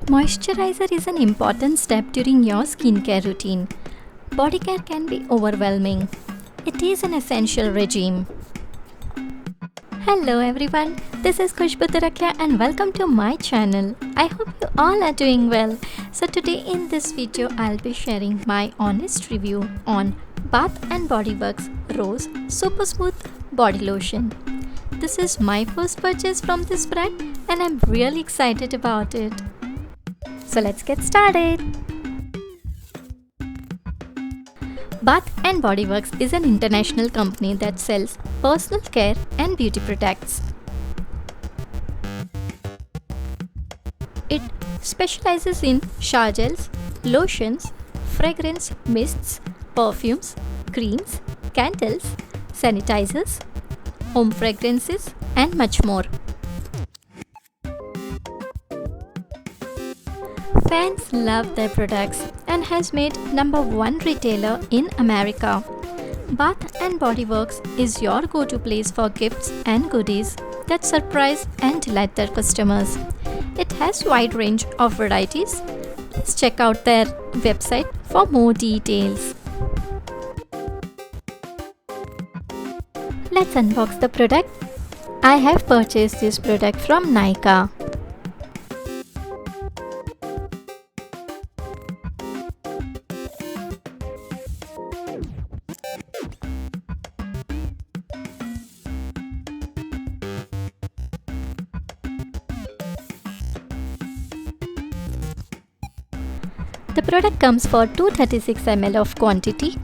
Moisturizer is an important step during your skincare routine. Body care can be overwhelming. It is an essential regime. Hello everyone, this is Khushbu Turakia and welcome to my channel. I hope you all are doing well. So today in this video, I'll be sharing my honest review on Bath & Body Works Rose Super Smooth Body Lotion. This is my first purchase from this brand and I'm really excited about it. So let's get started. Bath & Body Works is an international company that sells personal care and beauty products. It specializes in shower gels, lotions, fragrance mists, perfumes, creams, candles, sanitizers, home fragrances, and much more. Fans love their products and has made #1 retailer in America. Bath & Body Works is your go-to place for gifts and goodies that surprise and delight their customers. It has wide range of varieties. Please check out their website for more details. Let's unbox the product. I have purchased this product from Nykaa. The product comes for 236 ml of quantity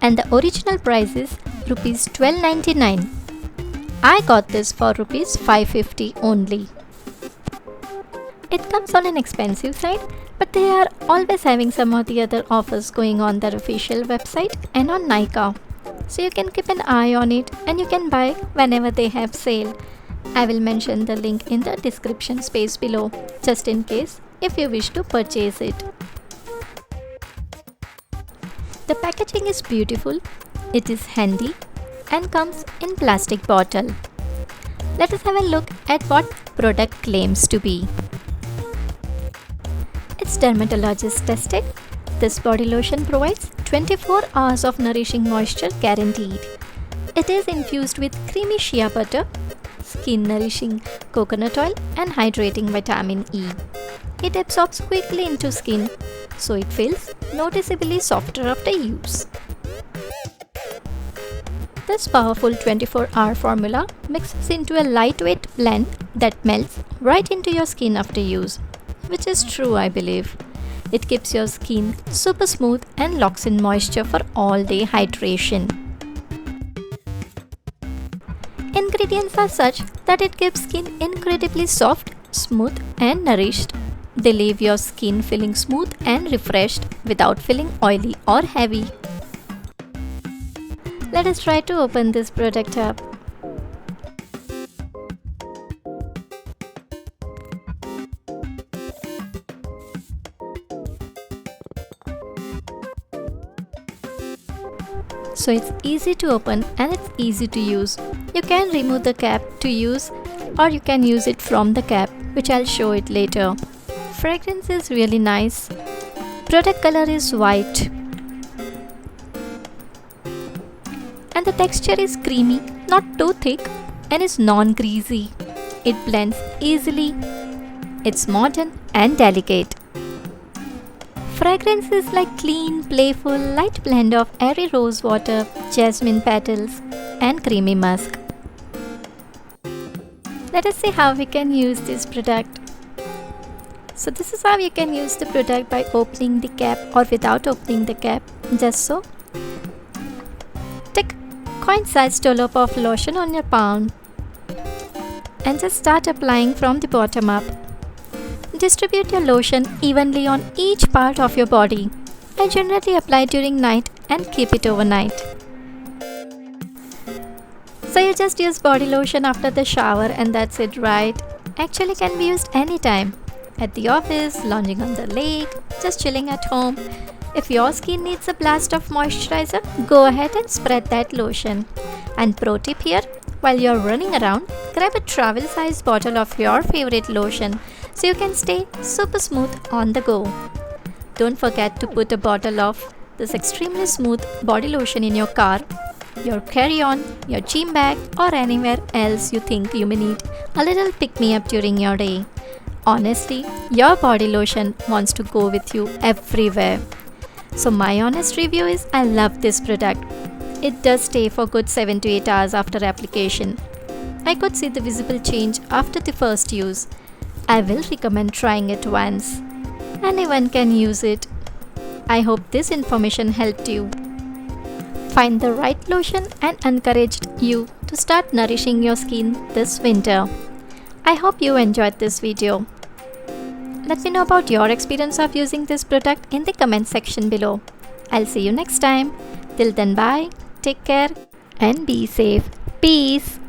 and the original price is Rs 12.99. I got this for Rs 550 only. It comes on an expensive side, but they are always having some of the other offers going on their official website and on Nykaa. So you can keep an eye on it and you can buy whenever they have sale. I will mention the link in the description space below, just in case if you wish to purchase it. The packaging is beautiful, it is handy and comes in plastic bottle. Let us have a look at what product claims to be. It's dermatologist tested. This body lotion provides 24 hours of nourishing moisture guaranteed. It is infused with creamy shea butter, skin nourishing coconut oil and hydrating vitamin E. It absorbs quickly into skin, so it feels noticeably softer after use. This powerful 24-hour formula mixes into a lightweight blend that melts right into your skin after use, which is true, I believe. It keeps your skin super smooth and locks in moisture for all-day hydration. Ingredients are such that it keeps skin incredibly soft, smooth and nourished. They leave your skin feeling smooth and refreshed without feeling oily or heavy. Let us try to open this product up. So it's easy to open and it's easy to use. You can remove the cap to use or you can use it from the cap, which I'll show it later. Fragrance is really nice. Product color is white. And the texture is creamy, not too thick and is non-greasy. It blends easily. It's modern and delicate. Fragrance is like clean, playful, light blend of airy rose water, jasmine petals and creamy musk. Let us see how we can use this product. So this is how you can use the product by opening the cap or without opening the cap, just so. Take coin-sized dollop of lotion on your palm and just start applying from the bottom up. Distribute your lotion evenly on each part of your body. I generally apply during night and keep it overnight. So you just use body lotion after the shower and that's it, right? Actually can be used anytime. At the office, lounging on the lake, just chilling at home. If your skin needs a blast of moisturizer, go ahead and spread that lotion. And pro tip here, while you're running around, grab a travel-sized bottle of your favorite lotion. so you can stay super smooth on the go. Don't forget to put a bottle of this extremely smooth body lotion in your car, your carry-on, your gym bag, or anywhere else you think you may need a little pick-me-up during your day. Honestly, your body lotion wants to go with you everywhere. So my honest review is I love this product. It does stay for good 7 to 8 hours after application. I could see the visible change after the first use. I will recommend trying it once. Anyone can use it. I hope this information helped you find the right lotion and encouraged you to start nourishing your skin this winter. I hope you enjoyed this video. Let me know about your experience of using this product in the comment section below. I'll see you next time. Till then, bye, take care and be safe. Peace.